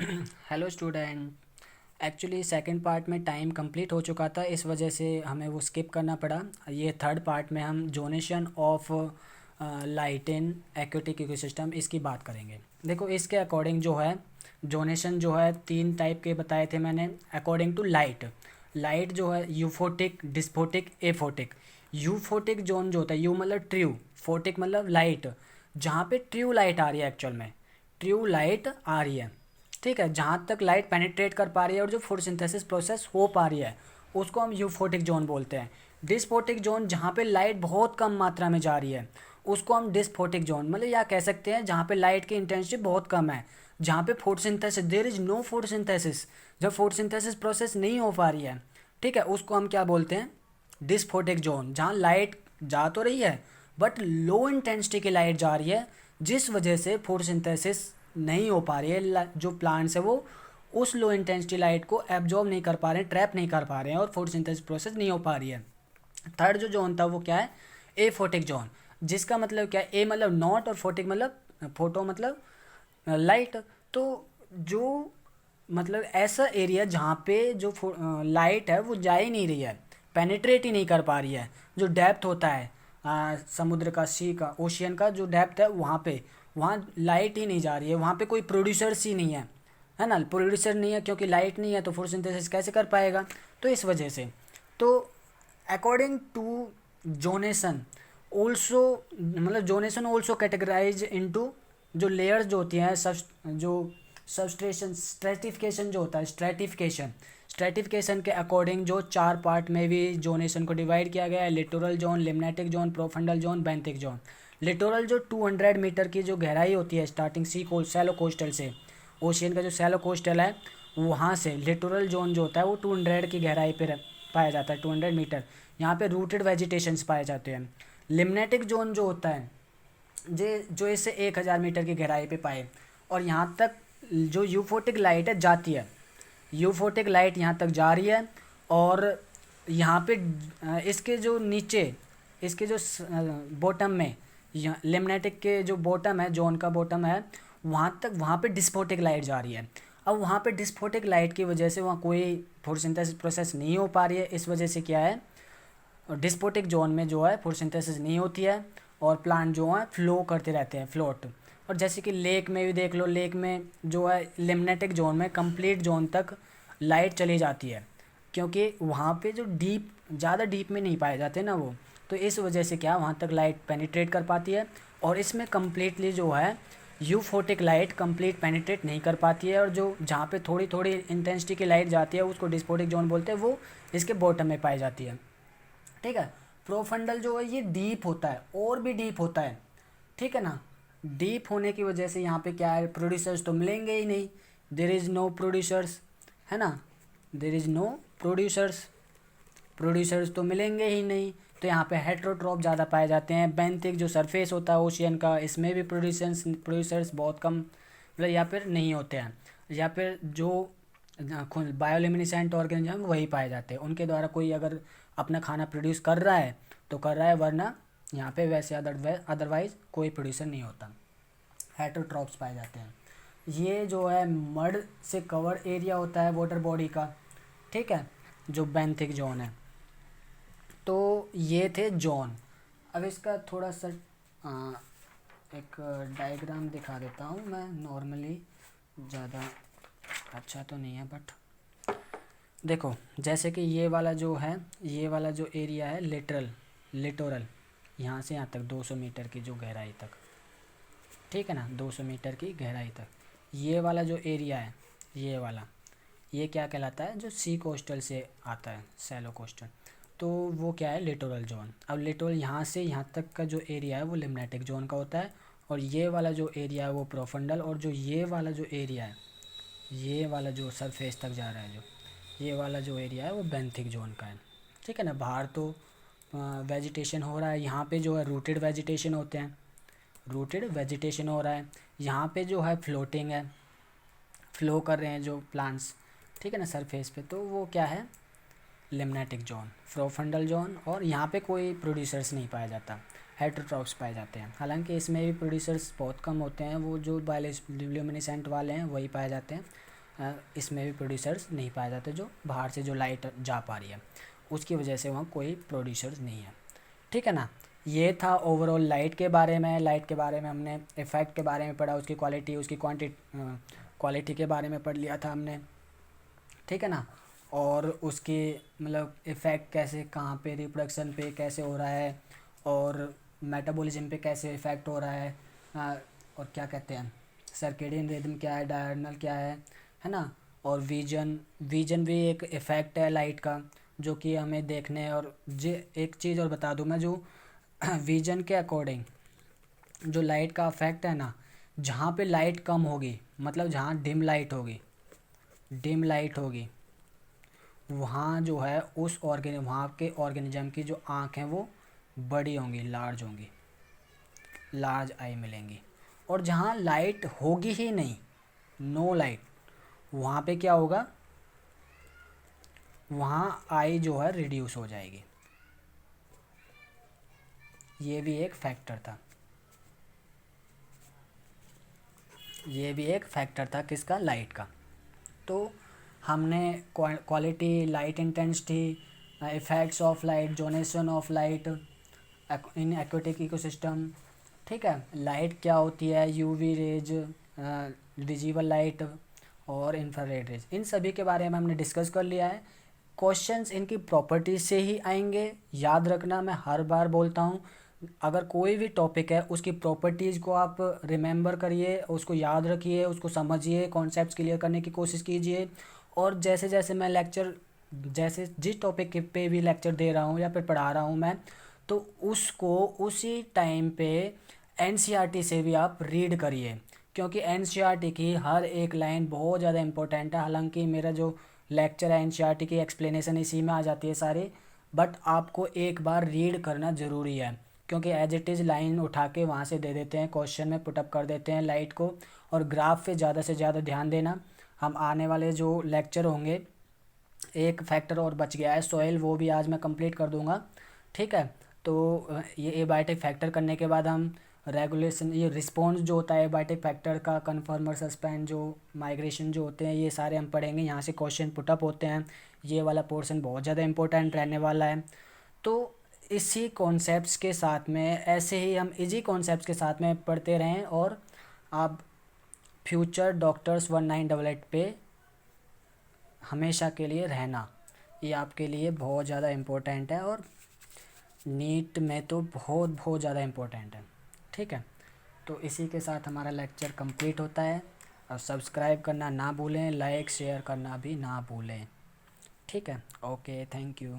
Hello student. Actually second part में time complete हो चुका था, इस वजह से हमें वो स्किप करना पड़ा। ये थर्ड पार्ट में हम zonation of light in aquatic ecosystem इसकी बात करेंगे। देखो, इसके अकॉर्डिंग जो है जोनेशन जो है तीन टाइप के बताए थे मैंने अकॉर्डिंग टू लाइट। लाइट जो है यूफोटिक, डिस्फोटिक, एफोटिक। यूफोटिक जोन जो होता है, यू मतलब ट्रू, फोटिक मतलब लाइट, जहाँ पे ट्रू लाइट आ रही है, एक्चुअल में ट्रू लाइट आ रही है। ठीक है, जहाँ तक लाइट पेनिट्रेट कर पा रही है और जो फोटोसिंथेसिस प्रोसेस हो पा रही है, उसको हम यूफोटिक जोन बोलते हैं। डिस्फोटिक जोन जहाँ पे लाइट बहुत कम मात्रा में जा रही है, उसको हम डिस्फोटिक जोन मतलब या कह सकते हैं जहाँ पे लाइट की इंटेंसिटी बहुत कम है, जहाँ पे photosynthesis, there is no photosynthesis, जब फोटोसिंथेसिस प्रोसेस नहीं हो पा रही है, ठीक है, उसको हम क्या बोलते हैं? डिस्फोटिक जोन। जहाँ लाइट जा तो रही है बट लो इंटेंसिटी की लाइट जा रही है, जिस वजह से फोटोसिंथेसिस नहीं हो पा रही है, जो प्लांट्स है वो उस लो इंटेंसिटी लाइट को एब्जॉर्ब नहीं कर पा रहे हैं, ट्रैप नहीं कर पा रहे हैं और फोटोसिंथेसिस प्रोसेस नहीं हो पा रही है। थर्ड जो जोन था वो क्या है? ए फोटिक जोन, जिसका मतलब क्या है? ए मतलब नॉट और फोटिक मतलब फोटो मतलब लाइट। तो जो मतलब ऐसा एरिया जहाँ पे जो लाइट है वो जा ही नहीं रही है, पेनिट्रेट ही नहीं कर पा रही है। जो डेप्थ होता है समुद्र का, सी का, ओशियन का जो डेप्थ है, वहाँ पे वहाँ लाइट ही नहीं जा रही है, वहाँ पे कोई प्रोड्यूसर्स ही नहीं है ना? प्रोड्यूसर नहीं है क्योंकि लाइट नहीं है, तो फोटोसिंथेसिस कैसे कर पाएगा? तो इस वजह से, तो अकॉर्डिंग टू जोनेसन ऑल्सो, मतलब जोनेसन ऑल्सो कैटेगराइज इनटू जो लेयर्स जो होती हैं, सब जो सबस्ट्रेशन स्ट्रेटिफिकेशन जो होता है, स्ट्रेटिफिकेशन के अकॉर्डिंग जो चार पार्ट में भी जोनेशन को डिवाइड किया गया है: littoral zone, limnetic zone, profundal zone, benthic zone. Littoral जो 200 मीटर की जो गहराई होती है स्टार्टिंग सी को सैलो कोस्टल से, ओशियन का जो सैलो कोस्टल है वहाँ से लिटोरल जोन जो होता है वो 200 की गहराई पे पाया जाता है, 200 मीटर। यहाँ पे रूटेड वेजिटेशंस पाए जाते हैं। लिम्नेटिक जोन जो होता है जो इससे 1000 मीटर की गहराई पे पाए, और यहाँ तक जो यूफोटिक लाइट है जाती है, यूफोटिक लाइट यहाँ तक जा रही है। और यहाँ पे इसके जो नीचे, इसके जो बॉटम में, यहाँ लिम्नेटिक के जो बॉटम है, जोन का बॉटम है, वहाँ तक, वहाँ पे डिस्फोटिक लाइट जा रही है। अब वहाँ पे डिस्फोटिक लाइट की वजह से वहाँ कोई फोटोसिंथेसिस प्रोसेस नहीं हो पा रही है, इस वजह से क्या है, डिस्पोटिक जोन में जो है फोटोसिंथेसिस नहीं होती है और प्लांट जो है फ्लो करते रहते हैं, फ्लोट। और जैसे कि लेक में भी देख लो, लेक में जो है लिम्नेटिक जोन में कंप्लीट जोन तक लाइट चली जाती है, क्योंकि वहाँ पे जो डीप, ज़्यादा डीप में नहीं पाए जाते ना वो, तो इस वजह से क्या, वहाँ तक लाइट पेनिट्रेट कर पाती है। और इसमें कम्प्लीटली जो है यूफोटिक लाइट कंप्लीट पेनिट्रेट नहीं कर पाती है, और जो जहाँ पे थोड़ी थोड़ी इंटेंसिटी की लाइट जाती है उसको डिस्पोटिक जोन बोलते हैं, वो इसके बॉटम में पाई जाती है। ठीक है। प्रोफंडल जो है ये डीप होता है, और भी डीप होता है, ठीक है ना? डीप होने की वजह से यहाँ पे क्या है, प्रोड्यूसर्स तो मिलेंगे ही नहीं, देर इज़ नो प्रोड्यूसर्स, है ना? There is no producers, producers तो मिलेंगे ही नहीं, तो यहाँ पे हेट्रोट्रॉप ज़्यादा पाए जाते हैं। बेंथिक जो सरफेस होता है ओशियन का, इसमें भी प्रोड्यूसर्स बहुत कम, मतलब या फिर नहीं होते हैं, या फिर जो बायोल्यूमिनेसेंट ऑर्गेनिज्म वही पाए जाते हैं, उनके द्वारा कोई अगर अपना खाना प्रोड्यूस कर रहा है तो कर रहा है, वरना यहाँ पे वैसे अदरवाइज कोई प्रोड्यूसर नहीं होता। हेट्रोट्रॉप्स पाए जाते हैं। ये जो है मड से कवर एरिया होता है वाटर बॉडी का, ठीक है, जो बेंथिक जोन है। तो ये थे जोन। अब इसका थोड़ा सा आ, एक डायग्राम दिखा देता हूँ मैं, नॉर्मली ज़्यादा अच्छा तो नहीं है बट देखो, जैसे कि ये वाला जो है, ये वाला जो एरिया है लिटोरल, यहाँ से यहाँ तक 200 मीटर की जो गहराई तक, ठीक है ना, 200 मीटर की गहराई तक। ये वाला जो एरिया है, ये वाला, ये क्या कहलाता है, जो सी कोस्टल से आता है, सैलो कोस्टल, तो वो क्या है, लिटोरल जोन। अब लिटोरल यहाँ से यहाँ तक का जो एरिया है वो लिम्नेटिक जोन का होता है, और ये वाला जो एरिया है वो प्रोफंडल, और जो ये वाला जो एरिया है, ये वाला जो सरफेस तक जा रहा है, जो ये वाला जो एरिया है वो बेंथिक जोन का है, ठीक है ना? बाहर तो वेजिटेशन हो रहा है, यहाँ पे जो है रूटेड वेजिटेशन होते हैं, रूटेड वेजिटेशन हो रहा है, यहाँ पे जो है फ्लोटिंग है, फ्लो कर रहे हैं जो प्लांट्स, ठीक है ना, सरफेस पे, तो वो क्या है, लिम्नेटिक जोन, प्रोफंडल जोन। और यहाँ पे कोई प्रोड्यूसर्स नहीं पाया जाता, हेट्रोट्रॉप्स पाए जाते हैं। हालांकि इसमें भी प्रोड्यूसर्स बहुत कम होते हैं, वो जो बायोल्यूमिनेसेंट वाले हैं वही पाए जाते हैं। इसमें भी प्रोड्यूसर्स नहीं पाए जाते, जो बाहर से जो लाइट जा पा रही है उसकी वजह से वहाँ कोई प्रोड्यूसर्स नहीं है। ठीक है ना। ये था ओवरऑल लाइट के बारे में। लाइट के बारे में हमने इफ़ेक्ट के बारे में पढ़ा, उसकी क्वालिटी, उसकी क्वालिटी के बारे में पढ़ लिया था हमने। ठीक है ना। और उसके मतलब इफ़ेक्ट कैसे, कहाँ पे, रिप्रोडक्शन पे कैसे हो रहा है, और मेटाबॉलिज्म पे कैसे इफ़ेक्ट हो रहा है, और क्या कहते हैं, सर्केडियन रिदम क्या है, डायरनल क्या है ना। और विजन, विजन भी एक इफ़ेक्ट है लाइट का, जो कि हमें देखने। और जे एक चीज़ और बता दूँ मैं, जो विजन के अकॉर्डिंग जो लाइट का इफेक्ट है ना, जहाँ पे लाइट कम होगी, मतलब जहाँ डिम लाइट होगी वहाँ जो है उस वहाँ के ऑर्गेनिज्म की जो आँख हैं वो बड़ी होंगी, लार्ज होंगी, लार्ज आई मिलेंगी। और जहाँ लाइट होगी ही नहीं, नो लाइट, वहाँ पे क्या होगा, वहाँ आई जो है रिड्यूस हो जाएगी। ये भी एक फैक्टर था, ये भी एक फैक्टर था किसका, लाइट का। तो हमने quality, light intensity, effects of light, zonation of light in aquatic ecosystem, ठीक है, लाइट क्या होती है, यूवी रेज, विजिबल लाइट और इंफ्रारेड रेज, इन सभी के बारे में हमने डिस्कस कर लिया है। क्वेश्चंस इनकी प्रॉपर्टीज से ही आएंगे, याद रखना, मैं हर बार बोलता हूँ, अगर कोई भी टॉपिक है उसकी प्रॉपर्टीज़ को आप रिमेंबर करिए, उसको याद रखिए, उसको समझिए, कॉन्सेप्ट्स क्लियर करने की कोशिश कीजिए। और जैसे जैसे मैं लेक्चर, जैसे जिस टॉपिक पे भी लेक्चर दे रहा हूँ या फिर पढ़ा रहा हूँ मैं, तो उसको उसी टाइम पे एनसीईआरटी से भी आप रीड करिए, क्योंकि एनसीईआरटी की हर एक लाइन बहुत ज़्यादा इंपॉर्टेंट है। हालांकि मेरा जो लेक्चर है एनसीईआरटी की एक्सप्लेनेशन इसी में आ जाती है सारी, बट आपको एक बार रीड करना ज़रूरी है, क्योंकि एज इट इज़ लाइन उठा के वहाँ से दे देते हैं, क्वेश्चन में पुटअप कर देते हैं लाइट को। और ग्राफ पे ज़्यादा से ज़्यादा ध्यान देना। हम आने वाले जो लेक्चर होंगे, एक फैक्टर और बच गया है सॉइल, वो भी आज मैं कंप्लीट कर दूंगा। ठीक है। तो ये एबायोटिक फैक्टर करने के बाद हम रेगुलेशन, ये रिस्पॉन्स जो होता है एबायोटिक फैक्टर का, कन्फर्मर, सस्पेंड, जो माइग्रेशन जो होते हैं, ये सारे हम पढ़ेंगे। यहाँ से क्वेश्चन पुटअप होते हैं, ये वाला पोर्शन बहुत ज़्यादा इंपॉर्टेंट रहने वाला है। तो इसी कॉन्सेप्ट्स के साथ में, ऐसे ही हम इजी कॉन्सेप्ट्स के साथ में पढ़ते रहें, और आप फ्यूचर डॉक्टर्स 1988 पे हमेशा के लिए रहना, ये आपके लिए बहुत ज़्यादा इम्पोर्टेंट है, और नीट में तो बहुत बहुत ज़्यादा इम्पोर्टेंट है। ठीक है। तो इसी के साथ हमारा लेक्चर कंप्लीट होता है। और सब्सक्राइब करना ना भूलें, लाइक शेयर करना भी ना भूलें। ठीक है। Okay, thank you.